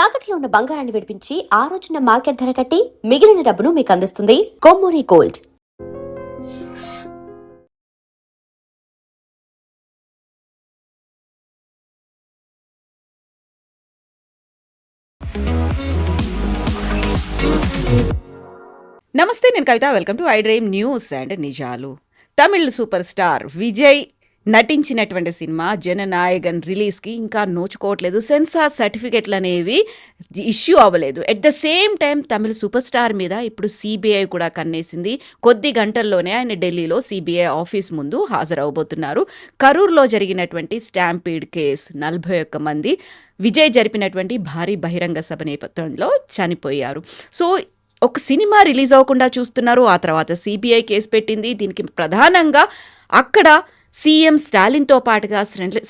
తాకట్లో ఉన్న బంగారాన్ని విడిపించి ఆ రోజున మార్కెట్ ధర కట్టి మిగిలిన డబ్బును మీకు అందిస్తుంది కొమ్మూరి గోల్డ్. నమస్తే, నేను Kavitha. Welcome to iDream news and నిజాలు. తమిళ్ సూపర్ స్టార్ విజయ్ నటించినటువంటి సినిమా జననాయగన్ రిలీజ్కి ఇంకా నోచుకోవట్లేదు. సెన్సార్ సర్టిఫికెట్లు అనేవి ఇష్యూ అవ్వలేదు. At the same time Tamil super star మీద ఇప్పుడు సిబిఐ కూడా కన్నేసింది. కొద్ది గంటల్లోనే ఆయన ఢిల్లీలో సిబిఐ ఆఫీస్ ముందు హాజరవబోతున్నారు. కరూర్లో జరిగినటువంటి స్టాంపీడ్ కేసు 41 మంది విజయ్ జరిపినటువంటి భారీ బహిరంగ సభ నేపథ్యంలో చనిపోయారు. సో ఒక సినిమా రిలీజ్ అవ్వకుండా చూస్తున్నారు. ఆ తర్వాత సిబిఐ కేసు పెట్టింది. దీనికి ప్రధానంగా అక్కడ సీఎం స్టాలిన్తో పాటుగా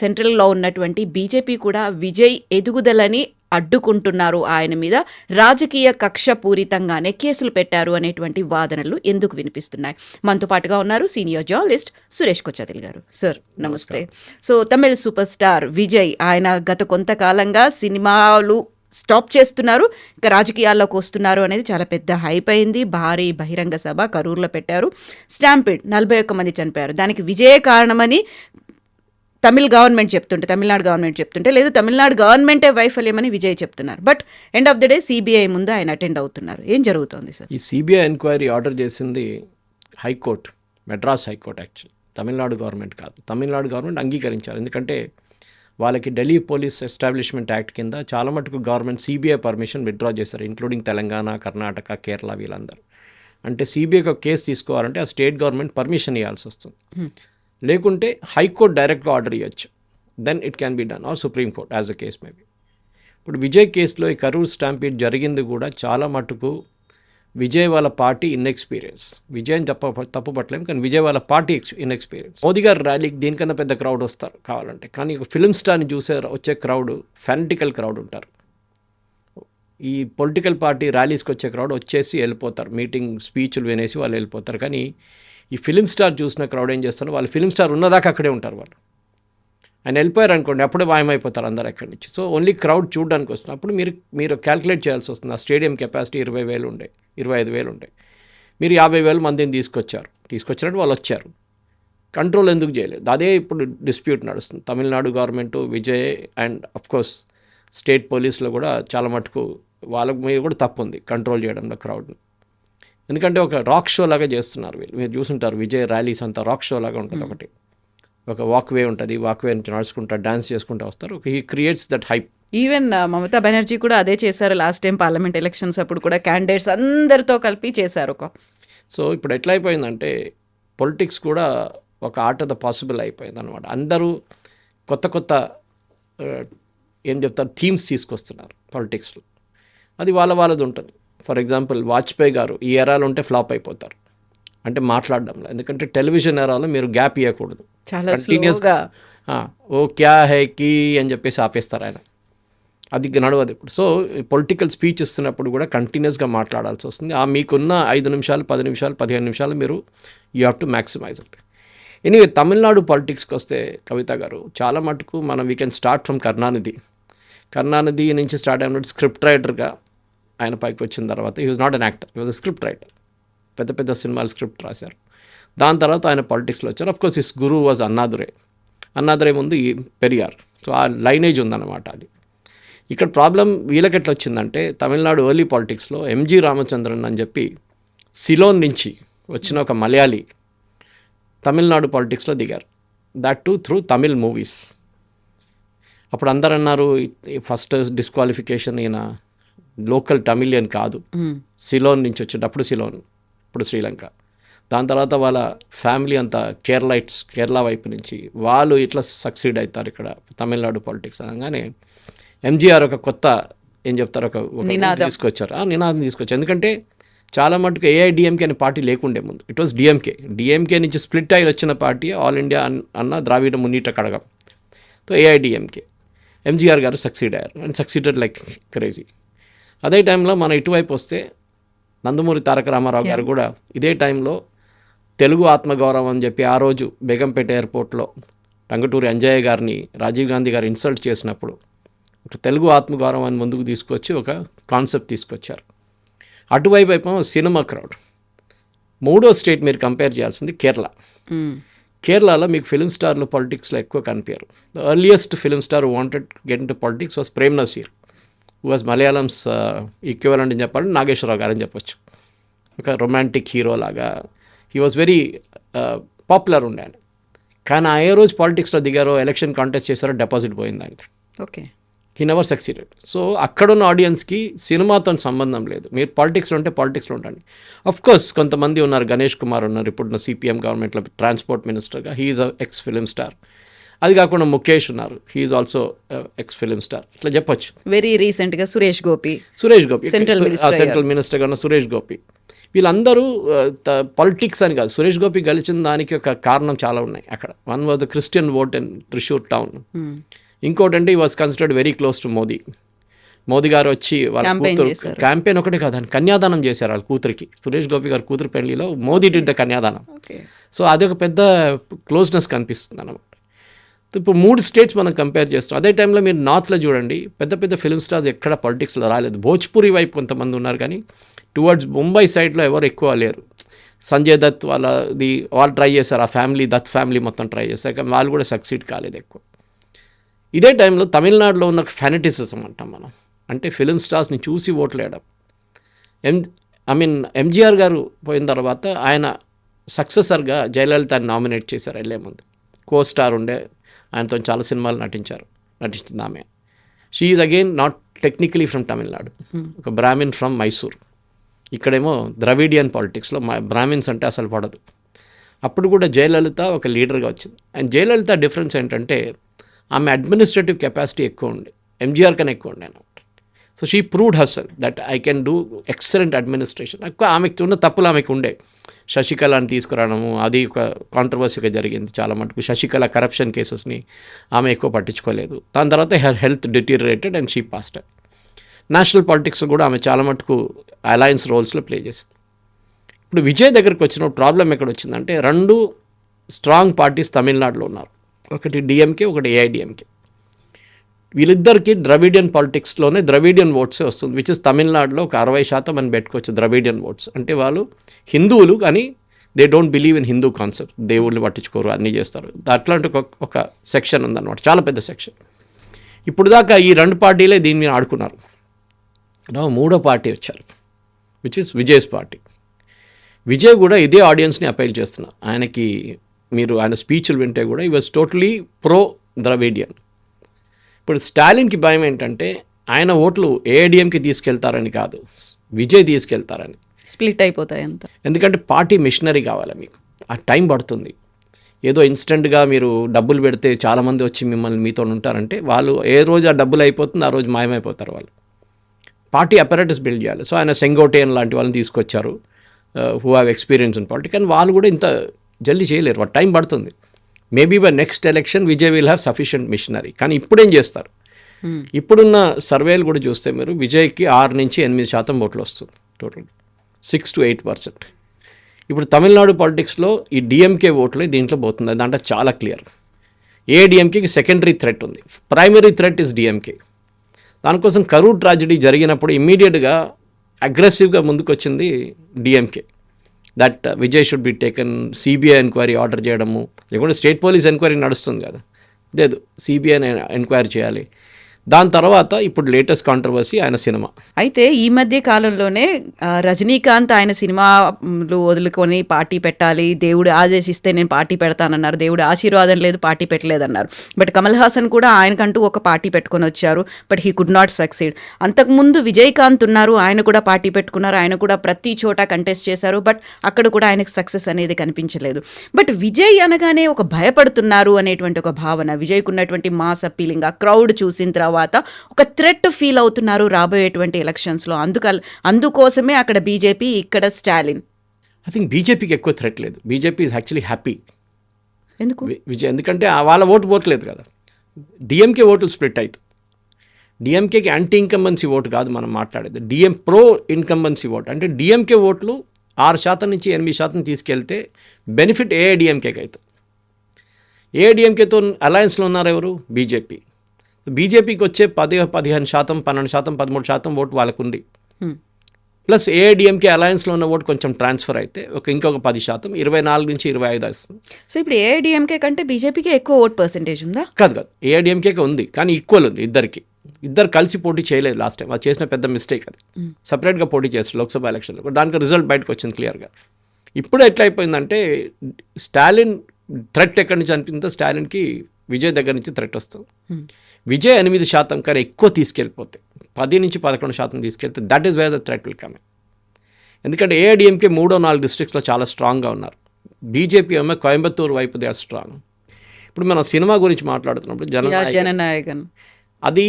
సెంట్రల్లో ఉన్నటువంటి బీజేపీ కూడా విజయ్ ఎదుగుదలని అడ్డుకుంటున్నారు, ఆయన మీద రాజకీయ కక్ష పూరితంగానే కేసులు పెట్టారు అనేటువంటి వాదనలు ఎందుకు వినిపిస్తున్నాయి. మనతో పాటుగా ఉన్నారు సీనియర్ జర్నలిస్ట్ సురేష్ కొచ్చాదిల్ గారు. సార్ నమస్తే. So Tamil super star Vijay, ఆయన గత కొంతకాలంగా సినిమాలు స్టాప్ చేస్తున్నారు, ఇంకా రాజకీయాల్లోకి వస్తున్నారు అనేది చాలా పెద్ద హైప్ అయింది. భారీ బహిరంగ సభ కరూర్లో పెట్టారు. స్టాంపిడ్ 41 మంది చనిపోయారు. దానికి విజయే కారణమని తమిళనాడు గవర్నమెంట్ చెప్తుంటే లేదు, తమిళనాడు గవర్నమెంటే వైఫల్యమని విజయ్ చెప్తున్నారు. But end of the day CBI ముందు ఆయన అటెండ్ అవుతున్నారు. ఏం జరుగుతోంది సార్? ఈ సిబిఐ ఎంక్వైరీ ఆర్డర్ చేసింది high court, Madras high court. Actually Tamil Nadu government కాదు. తమిళనాడు గవర్నమెంట్ అంగీకరించారు. ఎందుకంటే వాళ్ళకి ఢిల్లీ పోలీస్ ఎస్టాబ్లిష్మెంట్ యాక్ట్ కింద చాలా మటుకు గవర్నమెంట్ సిబిఐ పర్మిషన్ విత్డ్రా చేశారు, ఇంక్లూడింగ్ తెలంగాణ, కర్ణాటక, కేరళ వీళ్ళందరూ. అంటే సిబిఐకి ఒక కేసు తీసుకోవాలంటే ఆ స్టేట్ గవర్నమెంట్ పర్మిషన్ ఇవ్వాల్సి వస్తుంది. లేకుంటే హైకోర్టు డైరెక్ట్గా ఆర్డర్ ఇవ్వచ్చు. Then it can be done, or supreme court as a case maybe. ఇప్పుడు విజయ్ కేసులో ఈ కరూర్ స్టాంపీడ్ జరిగింది కూడా చాలా మటుకు విజయ్ వాళ్ళ పార్టీ ఇన్ఎక్స్పీరియన్స్. విజయ్ తప్పు పట్టలేము, కానీ విజయ్ వాళ్ళ పార్టీ ఇన్ఎక్స్పీరియన్స్. మోదీ గారు ర్యాలీకి దీనికన్నా పెద్ద క్రౌడ్ వస్తారు కావాలంటే, కానీ ఒక ఫిల్మ్ స్టార్ని చూసే వచ్చే క్రౌడ్ ఫెనటికల్ క్రౌడ్ ఉంటారు. ఈ పొలిటికల్ పార్టీ ర్యాలీస్కి వచ్చే క్రౌడ్ వచ్చేసి వెళ్ళిపోతారు, మీటింగ్ స్పీచ్లు వినేసి వాళ్ళు వెళ్ళిపోతారు. కానీ ఈ ఫిల్మ్ స్టార్ చూసిన క్రౌడ్ ఏం చేస్తారు, వాళ్ళు ఫిల్మ్ స్టార్ ఉన్నదాకా అక్కడే ఉంటారు. వాళ్ళు ఆయన వెళ్ళిపోయారు అనుకోండి, అప్పుడే మాయమైపోతారు అందరు అక్కడి నుంచి. సో ఓన్లీ క్రౌడ్ చూడడానికి వస్తుంది. అప్పుడు మీరు క్యాల్కులేట్ చేయాల్సి వస్తుంది. ఆ స్టేడియం కెపాసిటీ 20,000 ఉండే, 25,000 ఉండే. మీరు 50,000 మందిని తీసుకొచ్చినట్టు వాళ్ళు వచ్చారు. కంట్రోల్ ఎందుకు చేయలేదు? అదే ఇప్పుడు డిస్ప్యూట్ నడుస్తుంది. Tamil Nadu government, Vijay and of course state పోలీసులో కూడా చాలా మటుకు వాళ్ళ మీద కూడా తప్పు ఉంది కంట్రోల్ చేయడంలో క్రౌడ్ని. ఎందుకంటే ఒక రాక్ షో లాగా చేస్తున్నారు వీళ్ళు. మీరు చూసుంటారు విజయ్ ర్యాలీస్ అంతా రాక్ షో లాగా ఉంటుంది. ఒకటి ఒక వాక్వే ఉంటుంది, వాక్వే నుంచి నడుచుకుంటా డాన్స్ చేసుకుంటూ వస్తారు. He creates that hype. Even Mamata Banerjee కూడా అదే చేశారు. లాస్ట్ టైం పార్లమెంట్ ఎలక్షన్స్ అప్పుడు కూడా క్యాండిడేట్స్ అందరితో కలిపి చేశారు. సో ఇప్పుడు ఎట్లా అయిపోయిందంటే పొలిటిక్స్ కూడా ఒక ఆర్ట్ ఆఫ్ ద పాసిబుల్ అయిపోయింది అనమాట. అందరూ కొత్త ఏం చెప్తారు థీమ్స్ తీసుకొస్తున్నారు పొలిటిక్స్లో. అది వాళ్ళది ఉంటుంది. ఫర్ ఎగ్జాంపుల్ వాజ్పేయి గారు ఈ ఎరాలో ఉంటే ఫ్లాప్ అయిపోతారు, అంటే మాట్లాడడంలో. ఎందుకంటే టెలివిజన్ ఎరాలో మీరు గ్యాప్ ఇవ్వకూడదు, చాలా కంటిన్యూస్గా ఓ క్యా హై కీ అని చెప్పేసి ఆపేస్తారు ఆయన. అది నడవదు ఇప్పుడు. సో పొలిటికల్ స్పీచ్ ఇస్తున్నప్పుడు కూడా కంటిన్యూస్గా మాట్లాడాల్సి వస్తుంది. మీకున్న 5 నిమిషాలు, 10 నిమిషాలు, 15 నిమిషాలు మీరు you have to maximise it. Anyway Tamil Nadu పాలిటిక్స్కి వస్తే కవిత గారు, చాలా మటుకు మనం we can start from Karunanidhi నుంచి స్టార్ట్ అయినట్టు స్క్రిప్ట్ రైటర్గా ఆయన పైకి వచ్చిన తర్వాత he was not an actor, he was a script writer. పెద్ద సినిమాలు స్క్రిప్ట్ రాశారు. దాని తర్వాత ఆయన పాలిటిక్స్లో వచ్చారు. Of course his guru was Annadurai ముందు ఈ పెరియార్. సో ఆ లైనేజ్ ఉందన్నమాట. అది ఇక్కడ ప్రాబ్లం వీళ్ళకి ఎట్లా వచ్చిందంటే తమిళనాడు ఎర్లీ పాలిటిక్స్లో ఎంజి రామచంద్రన్ అని చెప్పి సిలోన్ నుంచి వచ్చిన ఒక మలయాళీ తమిళనాడు పాలిటిక్స్లో దిగారు. That to through Tamil movies. అప్పుడు అందరు అన్నారు ఫస్ట్ డిస్క్వాలిఫికేషన్, ఈయన లోకల్ తమిళియన్ కాదు, సిలోన్ నుంచి వచ్చేటప్పుడు సిలోన్, ఇప్పుడు శ్రీలంక. దాని తర్వాత వాళ్ళ ఫ్యామిలీ అంతా కేరళ వైపు నుంచి వాళ్ళు ఇట్లా సక్సీడ్ అవుతారు ఇక్కడ తమిళనాడు పాలిటిక్స్ అనగానే ఎంజీఆర్ ఒక కొత్త ఏం చెప్తారు ఒక నినాదం తీసుకొచ్చారు. ఎందుకంటే చాలా మటుకు ఏఐడిఎంకే అనే పార్టీ లేకుండే ముందు. ఇట్ వాజ్ డిఎంకే నుంచి స్ప్లిట్ అయ్యి వచ్చిన పార్టీ ఆల్ ఇండియా అన్న ద్రావిడ మున్నీట కడగం. సో ఏఐడిఎంకే ఎంజీఆర్ గారు సక్సీడ్ అయ్యారు అండ్ సక్సీడెడ్ లైక్ క్రేజీ. అదే టైంలో మన ఇటువైపు వస్తే నందమూరి తారక రామారావు గారు కూడా ఇదే టైంలో తెలుగు ఆత్మగౌరవం అని చెప్పి ఆ రోజు బేగంపేట ఎయిర్పోర్ట్లో టంగుటూరి అంజయ్య గారిని రాజీవ్ గాంధీ గారు ఇన్సల్ట్ చేసినప్పుడు ఒక తెలుగు ఆత్మగౌరవాన్ని ముందుకు తీసుకొచ్చి ఒక కాన్సెప్ట్ తీసుకొచ్చారు. అటువైపు ఏమో సినిమా క్రౌడ్. మూడో స్టేట్ మీరు కంపేర్ చేయాల్సింది కేరళ. కేరళలో మీకు ఫిల్మ్ స్టార్లు పాలిటిక్స్లో ఎక్కువ కనిపించారు. The earliest film star wanted get into politics was Prem Nazir, who was Malayalam's equivalent అని చెప్పాలంటే నాగేశ్వరరావు గారు అని చెప్పొచ్చు. ఒక రొమాంటిక్ హీరో లాగా హీ వాజ్ వెరీ పాపులర్ ఉండే ఆయన. కానీ ఏ రోజు పాలిటిక్స్లో దిగారో, ఎలక్షన్ కాంటెస్ట్ చేశారో, డిపాజిట్ పోయింది ఆయనకి. Okay. He never succeeded. So అక్కడున్న ఆడియన్స్కి సినిమాతో సంబంధం లేదు. మీరు పాలిటిక్స్లో ఉంటే పాలిటిక్స్లో ఉండండి. అఫ్ కోర్స్ కొంతమంది ఉన్నారు, గణేష్ కుమార్ ఉన్నారు ఇప్పుడున్న సిపిఎం గవర్నమెంట్లో ట్రాన్స్పోర్ట్ మినిస్టర్గా, హీఈస్ ఎక్స్ ఫిలిం స్టార్. అది కాకుండా ముఖేష్ ఉన్నారు, he's also ex film star. ఇట్లా చెప్పొచ్చు. వెరీ రీసెంట్గా సురేష్ గోపి సెంట్రల్ మినిస్టర్ ఉన్న సురేష్ గోపి, వీళ్ళందరూ పాలిటిక్స్ అని కాదు. సురేష్ గోపి గెలిచిన దానికి ఒక కారణం చాలా ఉన్నాయి అక్కడ. One was the Christian vote in Thrissur town. ఇంకోటి అంటే ఈ was considered very close to Modi. Modi గారు వచ్చి వాళ్ళ కూతురు క్యాంపెయిన్ ఒకటే కాదు, కన్యాదానం చేశారు వాళ్ళ కూతురికి. సురేష్ గోపి గారి కూతురు పెళ్లిలో మోదీ డింట కన్యాదానం. సో అదొక పెద్ద క్లోజ్నెస్ కనిపిస్తుంది అన్నమాట. ఇప్పుడు 3 స్టేట్స్ మనం కంపేర్ చేస్తాం. అదే టైంలో మీరు నార్త్లో చూడండి, పెద్ద పెద్ద ఫిల్మ్ స్టార్స్ ఎక్కడ పాలిటిక్స్లో రాలేదు. భోజ్పురి వైపు కొంతమంది ఉన్నారు, కానీ టువర్డ్స్ ముంబై సైడ్లో ఎవరు ఎక్కువ లేరు. సంజయ్ దత్ వాళ్ళు ట్రై చేశారు, ఆ ఫ్యామిలీ దత్ ఫ్యామిలీ మొత్తం ట్రై చేశారు, కానీ వాళ్ళు కూడా సక్సీడ్ కాలేదు ఎక్కువ. ఇదే టైంలో తమిళనాడులో ఉన్న ఫెనటిసిజం అంటాం మనం, అంటే ఫిలిం స్టార్స్ని చూసి ఓట్లు వేయడం. ఎంజీఆర్ గారు పోయిన తర్వాత ఆయన సక్సెసర్గా జయలలితని నామినేట్ చేశారు వెళ్ళే ముందు. కో స్టార్ ఉండే, ఆయనతో చాలా సినిమాలు నటించింది ఆమె. She is again not technically from Tamil Nadu, ఒక బ్రాహ్మిన్ ఫ్రమ్ మైసూర్. ఇక్కడేమో ద్రవిడియన్ పాలిటిక్స్లో బ్రాహ్మిన్స్ అంటే అసలు పడదు. అప్పుడు కూడా జయలలిత ఒక లీడర్గా వచ్చింది. అండ్ జయలలిత డిఫరెన్స్ ఏంటంటే ఆమె అడ్మినిస్ట్రేటివ్ కెపాసిటీ ఎక్కువ ఉండే, ఎంజీఆర్ కన్నా ఎక్కువ ఉండే అనమాట. So she proved herself that I can do excellent administration. ఎక్కువ ఆమెకు ఉన్న తప్పులు ఆమెకు ఉండే. శశికళని తీసుకురావడము అది ఒక కాంట్రవర్సీగా జరిగింది చాలా మటుకు. శశికళ కరప్షన్ కేసెస్ని ఆమె ఎక్కువ పట్టించుకోలేదు. దాని తర్వాత her health deteriorated and she passed. National పాలిటిక్స్లో కూడా ఆమె చాలా మటుకు అలయన్స్ రోల్స్లో ప్లే చేసింది. ఇప్పుడు విజయ్ దగ్గరికి వచ్చిన ప్రాబ్లం ఎక్కడ వచ్చిందంటే, 2 స్ట్రాంగ్ పార్టీస్ తమిళనాడులో ఉన్నారు. ఒకటి డిఎంకే, ఒకటి ఏఐడిఎంకే. వీళ్ళిద్దరికి ద్రవిడియన్ పాలిటిక్స్లోనే ద్రవిడియన్ ఓట్సే వస్తుంది, విచ్ ఇస్ తమిళనాడులో ఒక 60% అని పెట్టుకోవచ్చు ద్రవిడియన్ ఓట్స్. అంటే వాళ్ళు హిందువులు, కానీ they don't believe in Hindu concept, దేవుళ్ళు పట్టించుకోరు, అన్నీ చేస్తారు. అట్లాంటి ఒక సెక్షన్ ఉందన్నమాట, చాలా పెద్ద సెక్షన్. ఇప్పుడు దాకా ఈ 2 పార్టీలే దీని మీద ఆడుకున్నారు. మూడో పార్టీ వచ్చారు, which is Vijay's party. Vijay కూడా ఇదే ఆడియన్స్ని అపీల్ చేస్తున్నారు. ఆయనకి మీరు ఆయన స్పీచ్లు వింటే కూడా ఈ వాజ్ టోటలీ ప్రో ద్రవిడియన్. ఇప్పుడు స్టాలిన్కి భయం ఏంటంటే ఆయన ఓట్లు ఏఐడిఎంకి తీసుకెళ్తారని కాదు, విజయ్ తీసుకెళ్తారని. స్ప్లిట్ అయిపోతాయి అంత. ఎందుకంటే పార్టీ మిషనరీ కావాలి మీకు, ఆ టైం పడుతుంది. ఏదో ఇన్స్టెంట్గా మీరు డబ్బులు పెడితే చాలామంది వచ్చి మీతో ఉంటారంటే వాళ్ళు ఏ రోజు ఆ డబ్బులు అయిపోతుంది ఆ రోజు మాయమైపోతారు వాళ్ళు. పార్టీ అపరేటస్ బిల్డ్ చేయాలి. సో ఆయన సెంగోటేన్ లాంటి వాళ్ళని తీసుకొచ్చారు, who have experience in politics. కానీ వాళ్ళు కూడా ఇంత జల్దీ చేయలేరు, వాళ్ళ టైం పడుతుంది. Maybe by next election Vijay will have sufficient machinery. కానీ ఇప్పుడేం చేస్తారు, ఇప్పుడున్న సర్వేలు కూడా చూస్తే మీరు విజయ్కి 6-8% ఓట్లు వస్తుంది, టోటల్ 6 to 8%. ఇప్పుడు తమిళనాడు పాలిటిక్స్లో ఈ డిఎంకే ఓట్లే దీంట్లో పోతుంది, దాంట్లో చాలా క్లియర్. ఏఐడిఎంకేకి సెకండరీ థ్రెట్ ఉంది, ప్రైమరీ థ్రెట్ ఇస్ డిఎంకే. దానికోసం కరూర్ ట్రాజడీ జరిగినప్పుడు ఇమ్మీడియట్గా అగ్రెసివ్గా ముందుకు వచ్చింది DMK, that Vijay should be taken, CBI enquiry order చేయడము, లేకుంటే స్టేట్ పోలీస్ ఎంక్వైరీ నడుస్తుంది కదా, లేదు సిబిఐ ఎంక్వైరీ చేయాలి. దాని తర్వాత ఇప్పుడు లేటెస్ట్ కాంట్రవర్సీ ఆయన సినిమా. అయితే ఈ మధ్య కాలంలోనే రజనీకాంత్ ఆయన సినిమాలు వదులుకొని పార్టీ పెట్టాలి, దేవుడు ఆదేశిస్తే నేను పార్టీ పెడతానన్నారు, దేవుడు ఆశీర్వాదం లేదు పార్టీ పెట్టలేదన్నారు. బట్ కమల్ హాసన్ కూడా ఆయనకంటూ ఒక పార్టీ పెట్టుకొని వచ్చారు, but he could not succeed. అంతకుముందు విజయకాంత్ ఉన్నారు, ఆయన కూడా పార్టీ పెట్టుకున్నారు, ఆయన కూడా ప్రతి చోట కంటెస్ట్ చేశారు, బట్ అక్కడ కూడా ఆయనకు సక్సెస్ అనేది కనిపించలేదు. బట్ విజయ్ అనగానే ఒక భయపడుతున్నారు అనేటువంటి ఒక భావన, విజయ్కు ఉన్నటువంటి మాస్ అప్పీలింగ్, ఆ క్రౌడ్ చూసిన తర్వాత ఒక థ్రెట్ ఫీల్ అవుతున్నారు రాబోయేటువంటి ఎలక్షన్స్లో. అందుకోసమే అక్కడ బీజేపీ, ఇక్కడ స్టాలిన్. ఐ థింక్ బీజేపీకి ఎక్కువ థ్రెట్ లేదు, బీజేపీ ఈజ్ యాక్చువల్లీ హ్యాపీ. ఎందుకు విజయ్? ఎందుకంటే వాళ్ళ ఓటు పోట్లేదు కదా, డిఎంకే ఓట్లు స్ప్లిట్ అవుతుంది. డిఎంకేకి యాంటీ ఇన్కంబెన్సీ ఓటు కాదు మనం మాట్లాడేది, ప్రో ఇన్కంబెన్సీ ఓటు. అంటే డిఎంకే ఓట్లు 6% నుంచి 8% తీసుకెళ్తే బెనిఫిట్ ఏఐడిఎంకేకి అవుతుంది. ఏఐడిఎంకేతో అలయన్స్లో ఉన్నారు ఎవరు? బీజేపీ. బీజేపీకి వచ్చే 15%, 12%, 13% ఓటు వాళ్ళకు ఉంది. Hmm. ప్లస్ ఏఐడిఎంకే అలయన్స్లో ఉన్న ఓటు కొంచెం ట్రాన్స్ఫర్ అయితే ఇంకొక 10%, 24 నుంచి 25 వస్తుంది. సో ఇప్పుడు ఏఐడిఎంకే కంటే బీజేపీకి ఎక్కువ ఓట్ పర్సెంటేజ్ ఉందా? కాదు ఏఐడిఎంకేకి ఉంది, కానీ ఈక్వల్ ఉంది ఇద్దరికి. ఇద్దరు కలిసి పోటీ చేయలేదు లాస్ట్ టైం, అది చేసిన పెద్ద మిస్టేక్. అది సపరేట్గా పోటీ చేస్తారు లోక్సభ ఎలక్షన్లో, దానికి రిజల్ట్ బయటకు వచ్చింది క్లియర్గా. ఇప్పుడు ఎట్లా అయిపోయిందంటే స్టాలిన్ థ్రెట్ ఎక్కడి నుంచి అనిపిందో స్టాలిన్కి విజయ్ దగ్గర నుంచి థ్రెట్ వస్తుంది. విజయ్ 8% కానీ ఎక్కువ తీసుకెళ్ళిపోతే 10 నుంచి 11% తీసుకెళ్తే that is where the threat will come. ఎందుకంటే ఏఐడిఎంకే 3-4 డిస్ట్రిక్ట్స్లో చాలా స్ట్రాంగ్గా ఉన్నారు. బీజేపీ ఏమో కోయంబత్తూరు వైపు దే ఆర్ స్ట్రాంగ్. ఇప్పుడు మనం సినిమా గురించి మాట్లాడుతున్నప్పుడు జననాయకన్ అది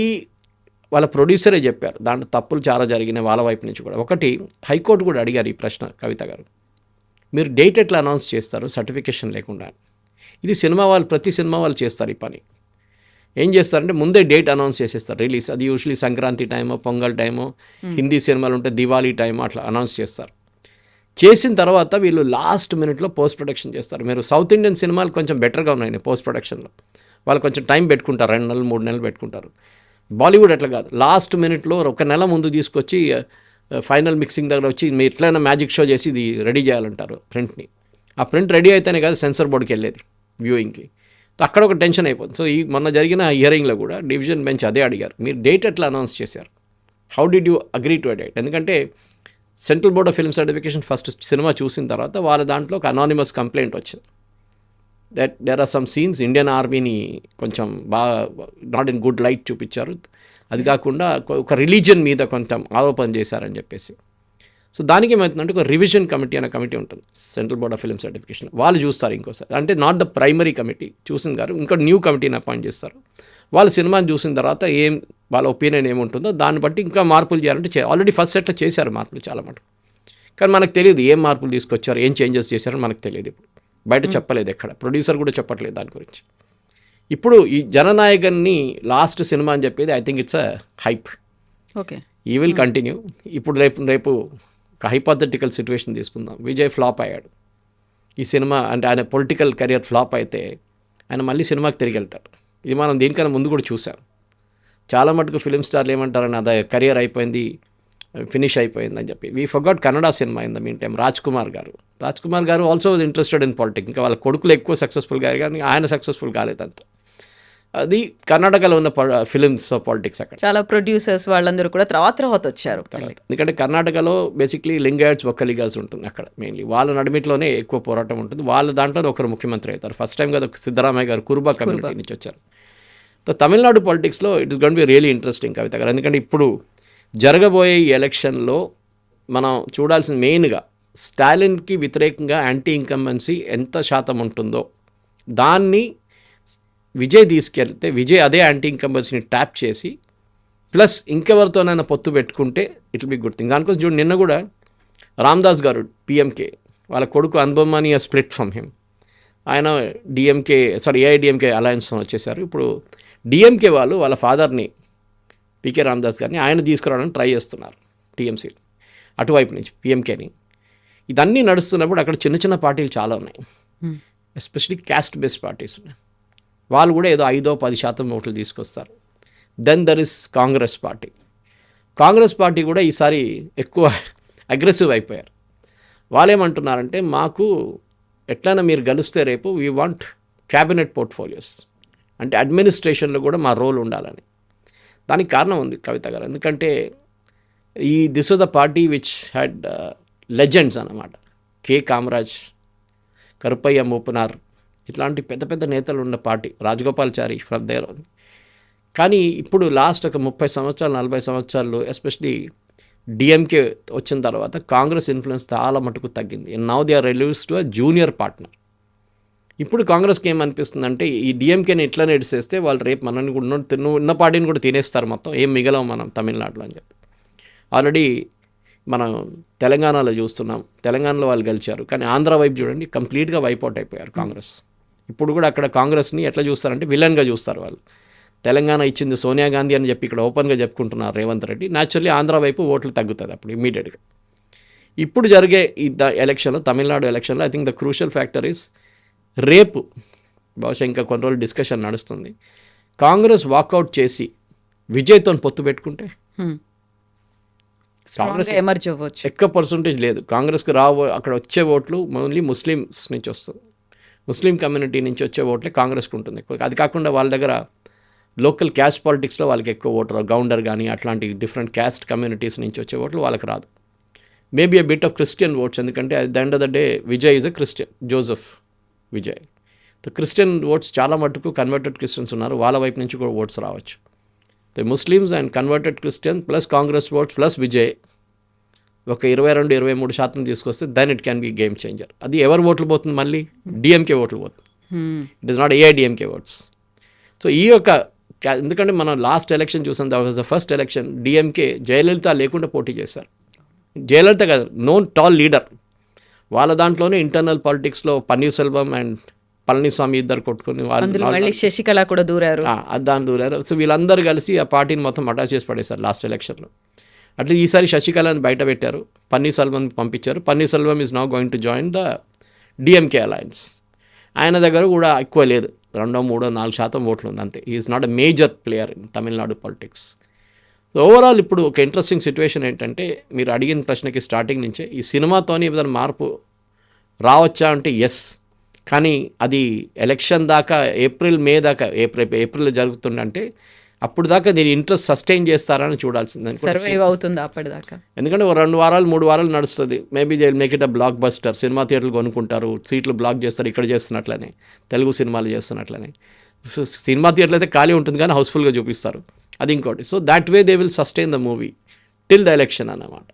వాళ్ళ ప్రొడ్యూసరే చెప్పారు, దాంట్లో తప్పులు చాలా జరిగినాయి వాళ్ళ వైపు నుంచి కూడా. ఒకటి, హైకోర్టు కూడా అడిగారు ఈ ప్రశ్న కవిత గారు, మీరు డేట్ ఎట్లా అనౌన్స్ చేస్తారు సర్టిఫికేషన్ లేకుండా? ఇది సినిమా వాళ్ళు, ప్రతి సినిమా వాళ్ళు చేస్తారు ఈ పని. ఏం చేస్తారంటే ముందే డేట్ అనౌన్స్ చేసేస్తారు రిలీజ్. అది యూజువలీ సంక్రాంతి టైమో, పొంగల్ టైమో, హిందీ సినిమాలు ఉంటే దివాళీ టైమో అట్లా అనౌన్స్ చేస్తారు. చేసిన తర్వాత వీళ్ళు లాస్ట్ మినిట్లో పోస్ట్ ప్రొడక్షన్ చేస్తారు. మీరు సౌత్ ఇండియన్ సినిమాలు కొంచెం బెటర్గా ఉన్నాయి పోస్ట్ ప్రొడక్షన్లో, వాళ్ళు కొంచెం టైం పెట్టుకుంటారు, 2 నెలలు 3 నెలలు పెట్టుకుంటారు. బాలీవుడ్ అట్లా కాదు, లాస్ట్ మినిట్లో 1 నెల ముందు తీసుకొచ్చి ఫైనల్ మిక్సింగ్ దగ్గర వచ్చి మీరు ఎట్లయినా మ్యాజిక్ షో చేసి ఇది రెడీ చేయాలంటారు ప్రింట్ని. ఆ ప్రింట్ రెడీ అయితేనే కాదు సెన్సర్ బోర్డుకి వెళ్ళేది వ్యూయింగ్కి. అక్కడ ఒక టెన్షన్ అయిపోతుంది. సో ఈ మొన్న జరిగిన హియరింగ్లో కూడా డివిజన్ బెంచ్ అదే అడిగారు, మీరు డేట్ ఎట్లా అనౌన్స్ చేశారు, how did you agree to a date? ఎందుకంటే central board of film certification first cinema చూసిన తర్వాత వాళ్ళ దాంట్లో ఒక అనానిమస్ కంప్లైంట్ వచ్చింది that there are some scenes Indian ఆర్మీని కొంచెం బాగా నాట్ ఇన్ గుడ్ లైట్ చూపించారు, అది కాకుండా ఒక రిలీజియన్ మీద కొంచెం ఆరోపణ చేశారని చెప్పేసి. సో దానికి ఏమవుతుందంటే ఒక రివిజన్ కమిటీ అనే కమిటీ ఉంటుంది central board of film certification, వాళ్ళు చూస్తారు ఇంకోసారి. అంటే నాట్ ద ప్రైమరీ కమిటీ చూసిన గారు ఇంకో న్యూ కమిటీని అపాయింట్ చేస్తారు. వాళ్ళు సినిమాని చూసిన తర్వాత వాళ్ళ ఒపీనియన్ ఏముంటుందో దాన్ని బట్టి ఇంకా మార్పులు చేయాలంటే ఆల్రెడీ ఫస్ట్ సెట్లో చేశారు మార్పులు చాలా మటుకు, కానీ మనకు తెలియదు ఏం మార్పులు తీసుకొచ్చారు, ఏం చేంజెస్ చేశారని మనకు తెలియదు. ఇప్పుడు బయట చెప్పలేదు, ఎక్కడ ప్రొడ్యూసర్ కూడా చెప్పట్లేదు దాని గురించి. ఇప్పుడు ఈ జననాయకన్ని లాస్ట్ సినిమా అని చెప్పేది I think it's a hype. Okay, ఈ విల్ కంటిన్యూ. ఇప్పుడు రేపు ఒక హైపోథెటికల్ సిచ్యువేషన్ తీసుకుందాం, విజయ్ ఫ్లాప్ అయ్యాడు ఈ సినిమా, అంటే ఆయన పొలిటికల్ కెరియర్ ఫ్లాప్ అయితే ఆయన మళ్ళీ సినిమాకి తిరిగి వెళ్తాడు. ఇది మనం దీనికన్నా ముందు కూడా చూసాం. చాలా మటుకు ఫిలిం స్టార్లు ఏమంటారని అదే కెరియర్ అయిపోయింది, ఫినిష్ అయిపోయిందని చెప్పి. We forgot Kannada cinema in the mean time. Raj Kumar garu also was interested in politics. ఇంకా వాళ్ళ కొడుకులు ఎక్కువ సక్సెస్ఫుల్ గారు కానీ ఆయన సక్సెస్ఫుల్ కాలేదంత. అది కర్ణాటకలో ఉన్న ఫిలిమ్స్ పాలిటిక్స్ అక్కడ చాలా ప్రొడ్యూసర్స్ వాళ్ళందరూ కూడా తర్వాత వచ్చారు. ఎందుకంటే కర్ణాటకలో బేసిక్లీ లింగాయట్స్ ఒక్కలిగాస్ ఉంటుంది అక్కడ మెయిన్లీ, వాళ్ళ నడిమిట్లోనే ఎక్కువ పోరాటం ఉంటుంది. వాళ్ళ దాంట్లో ఒకరు ముఖ్యమంత్రి అవుతారు. ఫస్ట్ టైం కదా సిద్ధరామయ్య గారు కురుబా కమ్యూనిటీ నుంచి వచ్చారు. తమిళనాడు పాలిటిక్స్లో it is gonna be really interesting Kavitha garu. ఎందుకంటే ఇప్పుడు జరగబోయే ఈ ఎలక్షన్లో మనం చూడాల్సిన మెయిన్గా స్టాలిన్కి వ్యతిరేకంగా యాంటీ ఇన్కంబెన్సీ ఎంత శాతం ఉంటుందో దాన్ని విజయ్ తీసుకెళ్తే, విజయ్ అదే యాంటీ ఇన్కంబెన్సీని ట్యాప్ చేసి ప్లస్ ఇంకెవరితోనైనా పొత్తు పెట్టుకుంటే it will be good thing. దానికోసం చూడు నిన్న కూడా రామ్దాస్ గారు పిఎంకే వాళ్ళ కొడుకు అనుబమాని స్ప్లిట్ ఫ్రమ్ హిమ్, ఆయన ఏఐడిఎంకే అలయన్స్ వచ్చేసారు. ఇప్పుడు డిఎంకే వాళ్ళు వాళ్ళ ఫాదర్ని పికే రామదాస్ గారిని ఆయన తీసుకురావడానికి ట్రై చేస్తున్నారు టీఎంసీ అటువైపు నుంచి పిఎంకేని. ఇదన్నీ నడుస్తున్నప్పుడు అక్కడ చిన్న చిన్న పార్టీలు చాలా ఉన్నాయి, ఎస్పెషలీ క్యాస్ట్ బేస్డ్ పార్టీస్ ఉన్నాయి. వాళ్ళు కూడా ఏదో 5-10% ఓట్లు తీసుకొస్తారు. Then there is Congress party కూడా ఈసారి ఎక్కువ అగ్రెసివ్ అయిపోయారు. వాళ్ళు ఏమంటున్నారంటే మాకు ఎట్లయినా మీరు గెలిస్తే రేపు వీ వాంట్ క్యాబినెట్ పోర్ట్ఫోలియోస్, అంటే అడ్మినిస్ట్రేషన్లో కూడా మా రోల్ ఉండాలని. దానికి కారణం ఉంది కవిత గారు, ఎందుకంటే this was the party which had legends అన్నమాట. కే కామరాజ్, కరుపయ్య మూపనార్, ఇట్లాంటి పెద్ద పెద్ద నేతలు ఉన్న పార్టీ, రాజగోపాల్చారి ఫ్రమ్ దేర్. కానీ ఇప్పుడు లాస్ట్ ఒక 30 సంవత్సరాలు 40 సంవత్సరాలు ఎస్పెషలీ డిఎంకే వచ్చిన తర్వాత కాంగ్రెస్ ఇన్ఫ్లుయెన్స్ చాలా మటుకు తగ్గింది. Now they are reduced to a junior partner. ఇప్పుడు కాంగ్రెస్కి ఏమనిపిస్తుందంటే ఈ డిఎంకేని ఇట్లా నడిచేస్తే వాళ్ళు రేపు మనల్ని కూడా ఉన్న పార్టీని కూడా తినేస్తారు, మొత్తం ఏం మిగలవు మనం తమిళనాడులో అని చెప్పి. ఆల్రెడీ మనం తెలంగాణలో చూస్తున్నాం, తెలంగాణలో వాళ్ళు గెలిచారు, కానీ ఆంధ్ర వైపు చూడండి కంప్లీట్గా వైపౌట్ అయిపోయారు కాంగ్రెస్. ఇప్పుడు కూడా అక్కడ కాంగ్రెస్ని ఎట్లా చూస్తారంటే విలన్గా చూస్తారు వాళ్ళు. తెలంగాణ ఇచ్చింది సోనియా గాంధీ అని చెప్పి ఇక్కడ ఓపెన్గా చెప్పుకుంటున్నారు రేవంత్ రెడ్డి. న్యాచురల్లీ ఆంధ్ర వైపు ఓట్లు తగ్గుతుంది అప్పుడు ఇమీడియట్గా. ఇప్పుడు జరిగే ఈ ఎలక్షన్లో, తమిళనాడు ఎలక్షన్లో I think the crucial factor is రేపు బహుశా ఇంకా కొన్ని రోజులు డిస్కషన్ నడుస్తుంది. కాంగ్రెస్ వాకౌట్ చేసి విజయ్తో పొత్తు పెట్టుకుంటే కాంగ్రెస్ ఎమర్జ్ అవ్వచ్చు. ఎక్కువ పర్సంటేజ్ లేదు కాంగ్రెస్కి రావు. అక్కడ వచ్చే ఓట్లు ఓన్లీ ముస్లిమ్స్ నుంచి వస్తుంది, ముస్లిం కమ్యూనిటీ నుంచి వచ్చే ఓట్లే కాంగ్రెస్కి ఉంటుంది ఎక్కువ. అది కాకుండా వాళ్ళ దగ్గర లోకల్ క్యాస్ట్ పాలిటిక్స్లో వాళ్ళకి ఎక్కువ ఓటర్ గౌండర్ కానీ అట్లాంటి డిఫరెంట్ క్యాస్ట్ కమ్యూనిటీస్ నుంచి వచ్చే ఓట్లు వాళ్ళకి రాదు. Maybe a bit of Christian votes, ఎందుకంటే at the end of the day Vijay is a Christian, Joseph Vijay. So Christian oats చాలా మటుకు కన్వర్టెడ్ క్రిస్టియన్స్ ఉన్నారు, వాళ్ళ వైపు నుంచి కూడా ఓట్స్ రావచ్చు. The Muslims and converted Christian plus Congress votes plus Vijay ఒక 22-23% తీసుకొస్తే then it can be game changer. అది ఎవరు ఓట్లు పోతుంది, మళ్ళీ డిఎంకే ఓట్లు పోతుంది. It is not AIADMK votes. So ఈ యొక్క ఎందుకంటే మనం లాస్ట్ ఎలక్షన్ చూసాం, that was the first election DMK Jayalalithaa లేకుండా పోటీ చేశారు. జయలలిత కాదు, నోన్ టాల్ లీడర్. వాళ్ళ దాంట్లోనే ఇంటర్నల్ పాలిటిక్స్లో పన్నీర్సెల్వం అండ్ పళనిస్వామి ఇద్దరు కొట్టుకుని మళ్ళీ శశికళ కూడా దూరారు, దాన్ని దూరారు. సో వీళ్ళందరూ కలిసి ఆ పార్టీని మొత్తం అటాచ్ చేసి పడేశారు లాస్ట్ ఎలక్షన్లో. అట్లా ఈసారి శశికళని బయట పెట్టారు, పన్నీర్సెల్వం పంపించారు. Panneerselvam is now going to join the DMK alliance. ఆయన దగ్గర కూడా ఎక్కువ లేదు, 2-3-4% ఓట్లు ఉంది అంతే. Is not a major player in Tamil Nadu politics. Overall ఇప్పుడు ఒక ఇంట్రెస్టింగ్ సిచ్యువేషన్ ఏంటంటే, మీరు అడిగిన ప్రశ్నకి స్టార్టింగ్ నుంచే ఈ సినిమాతోని ఏదైనా మార్పు రావచ్చా అంటే ఎస్, కానీ అది ఎలక్షన్ దాకా మే దాకా ఏప్రిల్ జరుగుతుందంటే అప్పుడు దాకా దీని ఇంట్రెస్ట్ సస్టైన్ చేస్తారని చూడాల్సింది. సర్వైవ్ అవుతుంది అప్పటిదాకా, ఎందుకంటే 2-3 వారాలు నడుస్తుంది. Maybe they will make it a block buster. Cinema థియేటర్లు కొనుక్కుంటారు, సీట్లు బ్లాక్ చేస్తారు, ఇక్కడ చేస్తున్నట్లనే తెలుగు సినిమాలు చేస్తున్నట్లనే. సినిమా థియేటర్లు అయితే ఖాళీ ఉంటుంది కానీ హౌస్ఫుల్గా చూపిస్తారు, అది ఇంకోటి. So that way they will sustain the movie till the election అన్నమాట.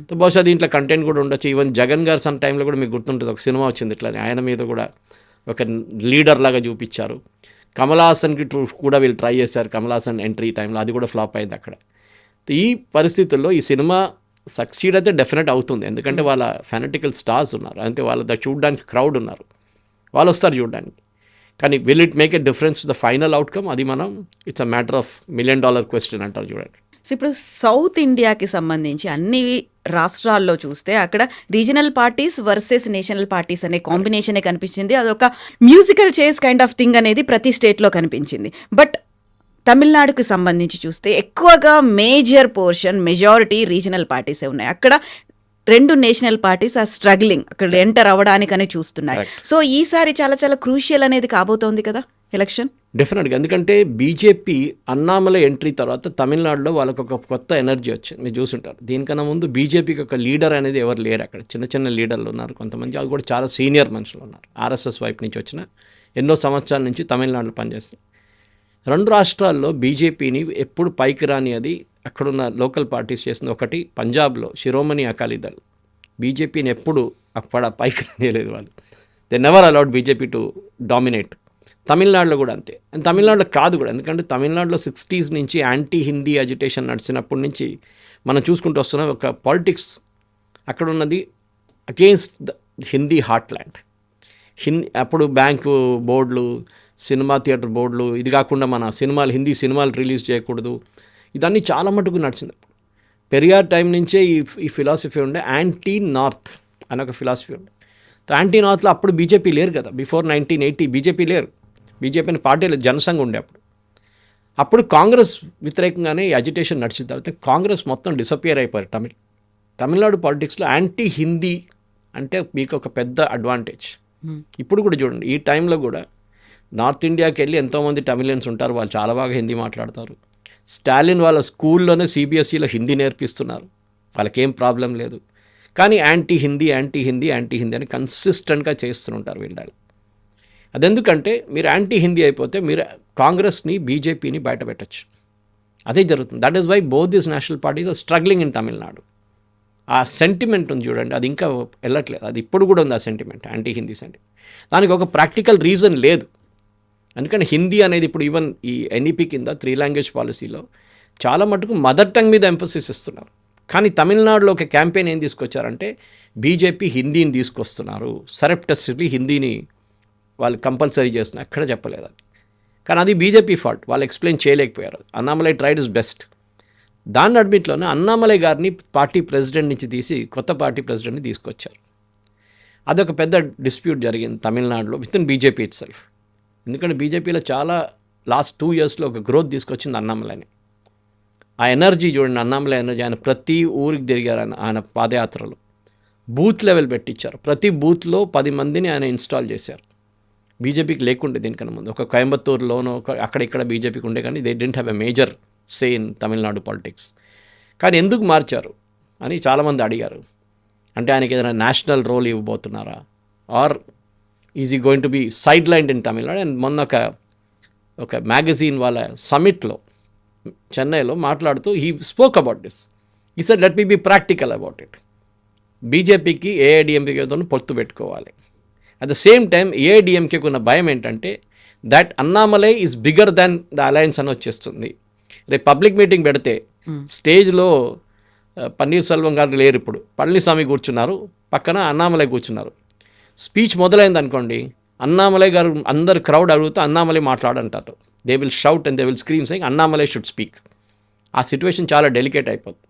సో బహుశా దీంట్లో కంటెంట్ కూడా ఉండొచ్చు. ఈవెన్ జగన్ గారు సమ్ టైంలో కూడా మీకు గుర్తుంటుంది, ఒక సినిమా వచ్చింది ఇట్లానే, ఆయన మీద కూడా ఒక లీడర్ లాగా చూపించారు. కమల్ హాసన్కి కూడా వీళ్ళు ట్రై చేశారు, కమల్ హాసన్ ఎంట్రీ టైంలో, అది కూడా ఫ్లాప్ అయింది అక్కడ. ఈ పరిస్థితుల్లో ఈ సినిమా సక్సీడ్ అయితే డెఫినెట్ అవుతుంది, ఎందుకంటే వాళ్ళ ఫెనటికల్ స్టార్స్ ఉన్నారు, అంటే వాళ్ళ చూడడానికి క్రౌడ్ ఉన్నారు, వాళ్ళు వస్తారు చూడడానికి. కానీ will it make a difference to the final outcome, అది మనం it's a matter of $1 million question అంటారు చూడండి. సో ఇప్పుడు సౌత్ ఇండియాకి సంబంధించి అన్ని రాష్ట్రాల్లో చూస్తే అక్కడ regional parties versus national parties అనే కాంబినేషనే కనిపించింది. అదొక మ్యూజికల్ చేస్ కైండ్ ఆఫ్ థింగ్ అనేది ప్రతి స్టేట్లో కనిపించింది. బట్ తమిళనాడుకు సంబంధించి చూస్తే ఎక్కువగా మేజర్ పోర్షన్ మెజారిటీ రీజనల్ పార్టీసే ఉన్నాయి. అక్కడ 2 నేషనల్ పార్టీస్ ఆ స్ట్రగ్లింగ్ అక్కడ ఎంటర్ అవ్వడానికనే చూస్తున్నాయి. సో ఈసారి చాలా చాలా క్రూషియల్ అనేది కాబోతోంది కదా ఎలక్షన్. డెఫినెట్గా, ఎందుకంటే బీజేపీ అన్నామలై ఎంట్రీ తర్వాత తమిళనాడులో వాళ్ళకు ఒక కొత్త ఎనర్జీ వచ్చింది, మీరు చూసుంటారు. దీనికన్నా ముందు బీజేపీకి ఒక లీడర్ అనేది ఎవరు లేరు అక్కడ, చిన్న చిన్న లీడర్లు ఉన్నారు కొంతమంది, అది కూడా చాలా సీనియర్ మనుషులు ఉన్నారు, ఆర్ఎస్ఎస్ వైపు నుంచి వచ్చిన ఎన్నో సంవత్సరాల నుంచి తమిళనాడులో పనిచేస్తారు. 2 రాష్ట్రాల్లో బీజేపీని ఎప్పుడు పైకి రాని అది అక్కడున్న లోకల్ పార్టీస్ చేసింది. ఒకటి పంజాబ్లో శిరోమణి అకాలీదళ్ బీజేపీని ఎప్పుడు అక్కడ పైకి రానియలేదు వాళ్ళు, they never allowed BJP to dominate. తమిళనాడులో కూడా అంతే. అండ్ తమిళనాడులో కాదు కూడా, ఎందుకంటే తమిళనాడులో 60s నుంచి యాంటీ హిందీ అజిటేషన్ నడిచినప్పటి నుంచి మనం చూసుకుంటూ వస్తున్నాం. ఒక పాలిటిక్స్ అక్కడ ఉన్నది against the Hindi heart land. అప్పుడు బ్యాంకు బోర్డులు, సినిమా థియేటర్ బోర్డులు, ఇది కాకుండా మన సినిమాలు హిందీ సినిమాలు రిలీజ్ చేయకూడదు, ఇదన్నీ చాలా మటుకు నడిచింది. పెరియార్ టైం నుంచే ఈ ఫిలాసఫీ ఉండే, యాంటీ నార్త్ అని ఒక ఫిలాసఫీ ఉండే. యాంటీ నార్త్లో అప్పుడు బీజేపీ లేరు కదా, బిఫోర్ 1980 బీజేపీ లేరు, బీజేపీ అనే పార్టీలో జనసంఘ్ ఉండే. అప్పుడు కాంగ్రెస్ వ్యతిరేకంగానే ఈ అజిటేషన్ నడిచిన తర్వాత కాంగ్రెస్ మొత్తం డిసపియర్ అయిపోయారు. తమిళనాడు పాలిటిక్స్లో యాంటీ హిందీ అంటే మీకు ఒక పెద్ద అడ్వాంటేజ్. ఇప్పుడు కూడా చూడండి, ఈ టైంలో కూడా నార్త్ ఇండియాకి వెళ్ళి ఎంతోమంది తమిళియన్స్ ఉంటారు, వాళ్ళు చాలా బాగా హిందీ మాట్లాడతారు. స్టాలిన్ వాళ్ళ స్కూల్లోనే సిబిఎస్ఈలో హిందీ నేర్పిస్తున్నారు, వాళ్ళకేం ప్రాబ్లం లేదు. కానీ anti Hindi anti Hindi anti Hindi అని కన్సిస్టెంట్గా చేస్తుంటారు వీళ్ళు. అదెందుకంటే మీరు యాంటీ హిందీ అయిపోతే మీరు కాంగ్రెస్ని బీజేపీని బయట పెట్టచ్చు, అదే జరుగుతుంది. That is why both this national parties are struggling in Tamil Nadu. ఆ సెంటిమెంట్ ఉంది చూడండి, అది ఇంకా వెళ్ళట్లేదు, అది ఇప్పుడు కూడా ఉంది ఆ సెంటిమెంట్, యాంటీ హిందీ సెంటిమెంట్. దానికి ఒక ప్రాక్టికల్ రీజన్ లేదు, ఎందుకంటే హిందీ అనేది ఇప్పుడు ఈవెన్ ఈ ఎన్ఈపీ కింద 3 లాంగ్వేజ్ పాలసీలో చాలా మటుకు మదర్ టంగ్ మీద ఎంఫసిస్ ఇస్తున్నారు. కానీ తమిళనాడులో ఒక క్యాంపెయిన్ ఏం తీసుకొచ్చారంటే బీజేపీ హిందీని తీసుకొస్తున్నారు, సరెప్టస్లీ హిందీని వాళ్ళు కంపల్సరీ చేస్తున్నారు, ఎక్కడ చెప్పలేదు అది. కానీ అది బీజేపీ ఫాల్ట్, వాళ్ళు ఎక్స్ప్లెయిన్ చేయలేకపోయారు. Annamalai tried is best. దాన్ని అడ్మిట్లోనే అన్నామలై గారిని పార్టీ ప్రెసిడెంట్ నుంచి తీసి కొత్త పార్టీ ప్రెసిడెంట్ని తీసుకొచ్చారు. అదొక పెద్ద డిస్ప్యూట్ జరిగింది తమిళనాడులో with in BJP it self. ఎందుకంటే బీజేపీలో చాలా లాస్ట్ 2 yearsలో ఒక గ్రోత్ తీసుకొచ్చింది అన్నామలని. ఆ ఎనర్జీ చూడండి, అన్నామలై ఎనర్జీ. ఆయన ప్రతి ఊరికి తిరిగారు ఆయన పాదయాత్రలో. బూత్ లెవెల్ పెట్టించారు. ప్రతి బూత్లో 10 మందిని ఆయన ఇన్స్టాల్ చేశారు. బీజేపీకి లేకుండే దీనికన్నా ముందు. ఒక కోయంబత్తూరులోనో అక్కడిక్కడ బీజేపీకి ఉండే, కానీ they didn't have a major say in Tamil Nadu politics. కానీ ఎందుకు మార్చారు అని చాలామంది అడిగారు. అంటే ఆయనకి ఏదైనా నేషనల్ రోల్ ఇవ్వబోతున్నారా, or is he going to be side lined in Tamil Nadu. And మొన్న ఒక మ్యాగజైన్ వాళ్ళ సమిట్లో చెన్నైలో మాట్లాడుతూ he spoke about this. He said let me be practical about it. బీజేపీకి ఏఐడిఎంకేతో పొత్తు పెట్టుకోవాలి. అట్ ద సేమ్ టైం ఏఐడిఎంకేకి ఉన్న భయం ఏంటంటే that Annamalai is bigger than the alliance అని వచ్చేస్తుంది. రేపు పబ్లిక్ మీటింగ్ పెడితే స్టేజ్లో పన్నీర్ సెల్వం గారు లేరు, ఇప్పుడు పళనిస్వామి కూర్చున్నారు, పక్కన అన్నామలై కూర్చున్నారు. స్పీచ్ మొదలైంది అనుకోండి, అన్నామలై గారు అందరు క్రౌడ్ అడుగుతూ అన్నామలై మాట్లాడంటారు. They will shout and they will scream saying Annamalai should speak. ఆ సిచ్యువేషన్ చాలా డెలికేట్ అయిపోతుంది.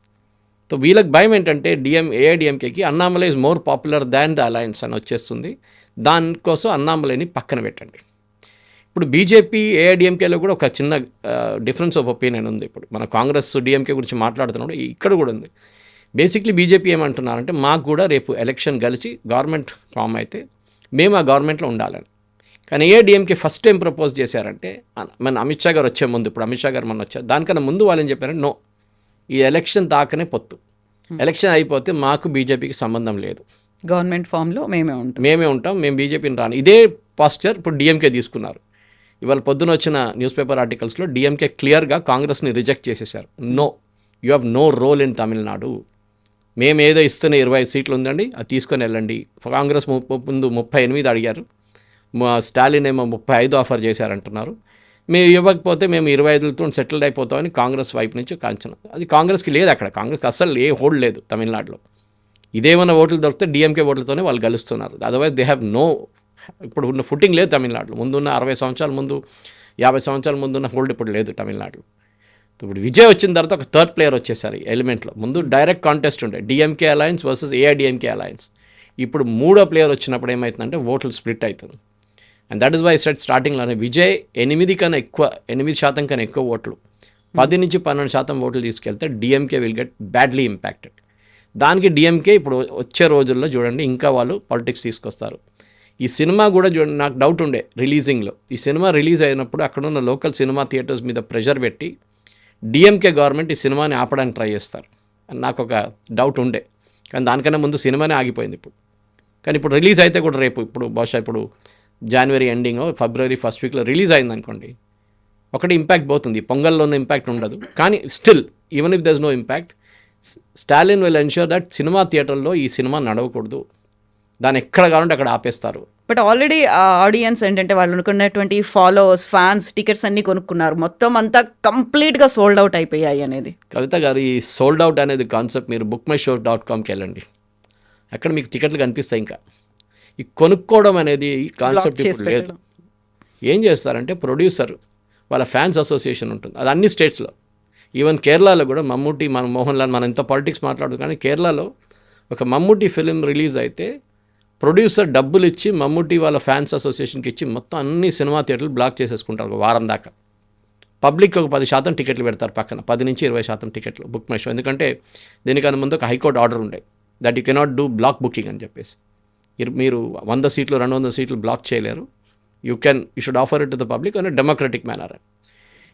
సో వీళ్ళకి భయం ఏంటంటే ఏఐడిఎంకేకి Annamalai is more popular than the alliance అని వచ్చేస్తుంది. దానికోసం అన్నామలైని పక్కన పెట్టండి. ఇప్పుడు బీజేపీ ఏఐడిఎంకేలో కూడా ఒక చిన్న డిఫరెన్స్ ఆఫ్ ఒపీనియన్ ఉంది. ఇప్పుడు మన కాంగ్రెస్ డిఎంకే గురించి మాట్లాడుతున్నాడు, ఇక్కడ కూడా ఉంది. బేసిక్లీ బీజేపీ ఏమంటున్నారంటే మాకు కూడా రేపు ఎలక్షన్ కలిసి గవర్నమెంట్ ఫామ్ అయితే మేము ఆ గవర్నమెంట్లో ఉండాలని. కానీ ఏఐడిఎంకే ఫస్ట్ టైం ప్రపోజ్ చేశారంటే మన అమిత్ షా గారు వచ్చే ముందు, ఇప్పుడు అమిత్ షా గారు మన వచ్చారు, దానికన్నా ముందు వాళ్ళు ఏం చెప్పారంటే నో, ఈ ఎలక్షన్ దాకానే పొత్తు, ఎలక్షన్ అయిపోతే మాకు బీజేపీకి సంబంధం లేదు, గవర్నమెంట్ ఫామ్లో మేమే ఉంటాం, మేము బీజేపీని రాను. ఇదే పాస్చర్ ఇప్పుడు డిఎంకే తీసుకున్నారు. ఇవాళ పొద్దున వచ్చిన న్యూస్ పేపర్ ఆర్టికల్స్లో డిఎంకే క్లియర్గా కాంగ్రెస్ని రిజెక్ట్ చేసేసారు. No, you have no role in Tamil Nadu. మేము ఏదో ఇస్తున్న 20 సీట్లు ఉందండి, అది తీసుకొని వెళ్ళండి. కాంగ్రెస్ ముందు 38 అడిగారు, స్టాలిన్ ఏమో 35 ఆఫర్ చేశారంటున్నారు. మేము ఇవ్వకపోతే మేము 25లతో సెటిల్డ్ అయిపోతామని కాంగ్రెస్ వైపు నుంచి కాంచన. అది కాంగ్రెస్కి లేదు, అక్కడ కాంగ్రెస్కి అస్సలు ఏ హోల్డ్ లేదు తమిళనాడులో. ఇదేమైనా ఓట్లు దొరికితే డిఎంకే ఓట్లతోనే వాళ్ళు గెలుస్తున్నారు. అదర్వైజ్ దే హ్యావ్ నో, ఇప్పుడు ఉన్న ఫుటింగ్ లేదు తమిళనాడులో. ముందున్న 60 సంవత్సరాల ముందు 50 సంవత్సరాల ముందున్న హోల్డ్ ఇప్పుడు లేదు తమిళనాడులో. ఇప్పుడు విజయ్ వచ్చిన తర్వాత ఒక థర్డ్ ప్లేయర్ వచ్చేసారు ఈ ఎలిమెంట్లో. ముందు డైరెక్ట్ కాంటెస్ట్ ఉండే DMK alliance versus AIADMK alliance. ఇప్పుడు మూడో ప్లేయర్ వచ్చినప్పుడు ఏమవుతుందంటే ఓట్లు స్ప్లిట్ అవుతుంది. And that is why set స్టార్టింగ్లోనే విజయ్ 8% కన్నా ఎక్కువ ఓట్లు, 10 నుంచి 12% ఓట్లు తీసుకెళ్తే DMK will get badly impacted. దానికి డిఎంకే ఇప్పుడు వచ్చే రోజుల్లో చూడండి ఇంకా వాళ్ళు పాలిటిక్స్ తీసుకొస్తారు. ఈ సినిమా కూడా చూడండి, నాకు డౌట్ ఉండే రిలీజింగ్లో, ఈ సినిమా రిలీజ్ అయినప్పుడు అక్కడున్న లోకల్ సినిమా థియేటర్స్ మీద ప్రెషర్ పెట్టి డిఎంకే గవర్నమెంట్ ఈ సినిమాని ఆపడానికి ట్రై చేస్తారు అని నాకు ఒక డౌట్ ఉండే. కానీ దానికన్నా ముందు సినిమానే ఆగిపోయింది ఇప్పుడు. కానీ ఇప్పుడు రిలీజ్ అయితే కూడా రేపు ఇప్పుడు బహుశా ఇప్పుడు జనవరి ఎండింగ్ ఫిబ్రవరి ఫస్ట్ వీక్లో రిలీజ్ అయింది అనుకోండి, ఒకటి ఇంపాక్ట్ పోతుంది. పొంగల్లో ఉన్న ఇంపాక్ట్ ఉండదు. కానీ still even if there is no impact, Stalin will ensure that cinema థియేటర్లో ఈ సినిమా నడవకూడదు, దాన్ని ఎక్కడ కావాలంటే అక్కడ ఆపేస్తారు. బట్ ఆల్రెడీ ఆడియన్స్ ఏంటంటే వాళ్ళు అనుకున్నటువంటి ఫాలోవర్స్, ఫ్యాన్స్ టికెట్స్ అన్నీ కొనుక్కున్నారు, మొత్తం అంతా కంప్లీట్గా సోల్డ్ అవుట్ అయిపోయాయి అనేది. కవిత గారు, ఈ సోల్డ్ అవుట్ అనేది కాన్సెప్ట్ మీరు bookmyshow.comకి వెళ్ళండి, అక్కడ మీకు టికెట్లు కనిపిస్తాయి. ఇంకా ఈ కొనుక్కోవడం అనేది కాన్సెప్ట్ ఇప్పుడు లేదు. ఏం చేస్తారంటే ప్రొడ్యూసర్ వాళ్ళ ఫ్యాన్స్ అసోసియేషన్ ఉంటుంది, అది అన్ని స్టేట్స్లో, ఈవెన్ కేరళలో కూడా మమ్మూటి, మన మోహన్ లాల్, మనం ఇంత పాలిటిక్స్ మాట్లాడుతుంది కానీ కేరళలో ఒక మమ్మూటి ఫిలిం రిలీజ్ అయితే ప్రొడ్యూసర్ డబ్బులు ఇచ్చి మమ్మూటి వాళ్ళ ఫ్యాన్స్ అసోసియేషన్కి ఇచ్చి మొత్తం అన్ని సినిమా థియేటర్లు బ్లాక్ చేసేసుకుంటారు ఒక వారం దాకా. పబ్లిక్ ఒక 10% టికెట్లు పెడతారు పక్కన, 10 నుంచి 20% టికెట్లు బుక్ మై షో. ఎందుకంటే దీనికన్నా ముందు ఒక హైకోర్టు ఆర్డర్ ఉండే that you cannot do block booking అని చెప్పేసి. మీరు 100 సీట్లు 200 సీట్లు బ్లాక్ చేయలేరు, you should offer it to the public అనే డెమోక్రటిక్ మేనర్.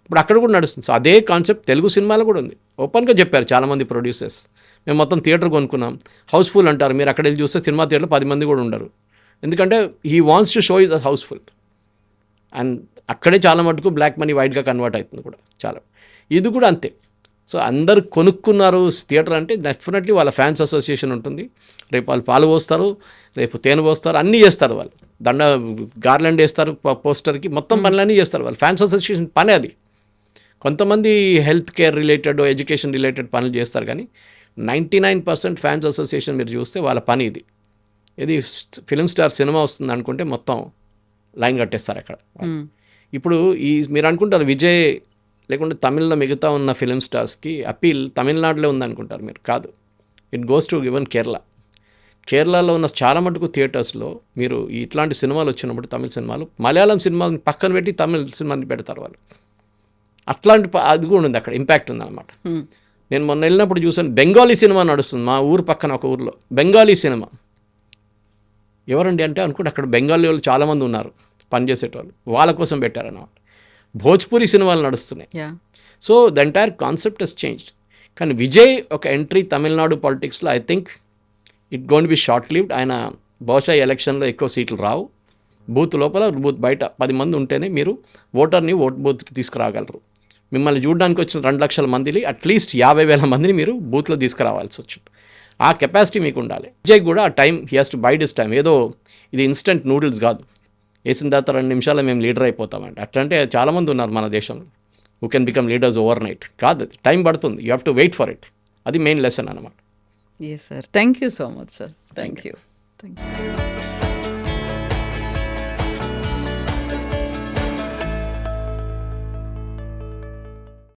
ఇప్పుడు అక్కడ కూడా నడుస్తుంది. సో అదే కాన్సెప్ట్ తెలుగు సినిమాలో కూడా ఉంది. ఓపెన్గా చెప్పారు చాలామంది ప్రొడ్యూసర్స్, మేము మొత్తం థియేటర్ కొనుక్కున్నాం, హౌస్ఫుల్ అంటారు, మీరు అక్కడ వెళ్ళి చూస్తే సినిమా థియేటర్లో 10 మంది కూడా ఉండరు, ఎందుకంటే he wants to show is a house full. And అక్కడే చాలా మటుకు బ్లాక్ మనీ వైట్గా కన్వర్ట్ అవుతుంది కూడా చాలా. ఇది కూడా అంతే. సో అందరు కొనుక్కున్నారు థియేటర్ అంటే డెఫినెట్లీ వాళ్ళ ఫ్యాన్స్ అసోసియేషన్ ఉంటుంది, రేపు వాళ్ళు పాలు పోస్తారు, రేపు తేనె పోస్తారు, అన్నీ చేస్తారు వాళ్ళు, గార్లాండ్ వేస్తారు పోస్టర్కి, మొత్తం పనులన్నీ చేస్తారు వాళ్ళు. ఫ్యాన్స్ అసోసియేషన్ పని అది. కొంతమంది health care related, education related పనులు చేస్తారు, కానీ 99% ఫ్యాన్స్ అసోసియేషన్ మీరు చూస్తే వాళ్ళ పని ఇది. ఇది ఫిలిం స్టార్ సినిమా వస్తుంది అనుకుంటే మొత్తం లైన్ కట్టేస్తారు అక్కడ. ఇప్పుడు మీరు అనుకుంటారు విజయ్ లేకుంటే తమిళ్లో మిగతా ఉన్న ఫిలిం స్టార్స్కి అపీల్ తమిళనాడులో ఉందనుకుంటారు మీరు, కాదు. It goes to even Kerala. కేరళలో ఉన్న చాలా మటుకు థియేటర్స్లో మీరు ఇట్లాంటి సినిమాలు వచ్చినప్పుడు తమిళ సినిమాలు మలయాళం సినిమాని పక్కన పెట్టి తమిళ సినిమాని పెడతారు వాళ్ళు. అట్లాంటి అది కూడా ఉంది అక్కడ, ఇంపాక్ట్ ఉందన్నమాట. నేను మొన్న వెళ్ళినప్పుడు చూసాను, బెంగాలీ సినిమా నడుస్తుంది మా ఊరు పక్కన ఒక ఊరిలో. బెంగాలీ సినిమా ఎవరండి అంటే అనుకుంటే అక్కడ బెంగాలీ వాళ్ళు చాలామంది ఉన్నారు పనిచేసేటోళ్ళు, వాళ్ళ కోసం పెట్టారన్నమాట. భోజ్పురి సినిమాలు నడుస్తున్నాయి. So the entire concept has changed. కానీ విజయ్ ఒక ఎంట్రీ తమిళనాడు పాలిటిక్స్లో I think it gonna be short lived. ఆయన బహుశా ఎలక్షన్లో ఎక్కువ సీట్లు రావు. బూత్ లోపల బూత్ బయట 10 మంది ఉంటేనే మీరు ఓటర్ని ఓట్ బూత్కి తీసుకురాగలరు. మిమ్మల్ని చూడడానికి వచ్చిన 2 లక్షల మందిని అట్లీస్ట్ 50,000 మందిని మీరు బూత్లో తీసుకురావాల్సి వచ్చింది. ఆ కెపాసిటీ మీకు ఉండాలి. విజయ్ కూడా ఆ time he has to bide his time. ఏదో ఇది ఇన్స్టెంట్ నూడిల్స్ కాదు, వేసిన తర్వాత 2 నిమిషాల్లో మేము లీడర్ అయిపోతామండి అట్లంటే చాలామంది ఉన్నారు మన దేశంలో who can become leaders overnight. కాదు, అది టైం పడుతుంది. You have to wait for it. అది మెయిన్ లెసన్ అన్నమాట. Yes sir, thank you so much sir. Thank you.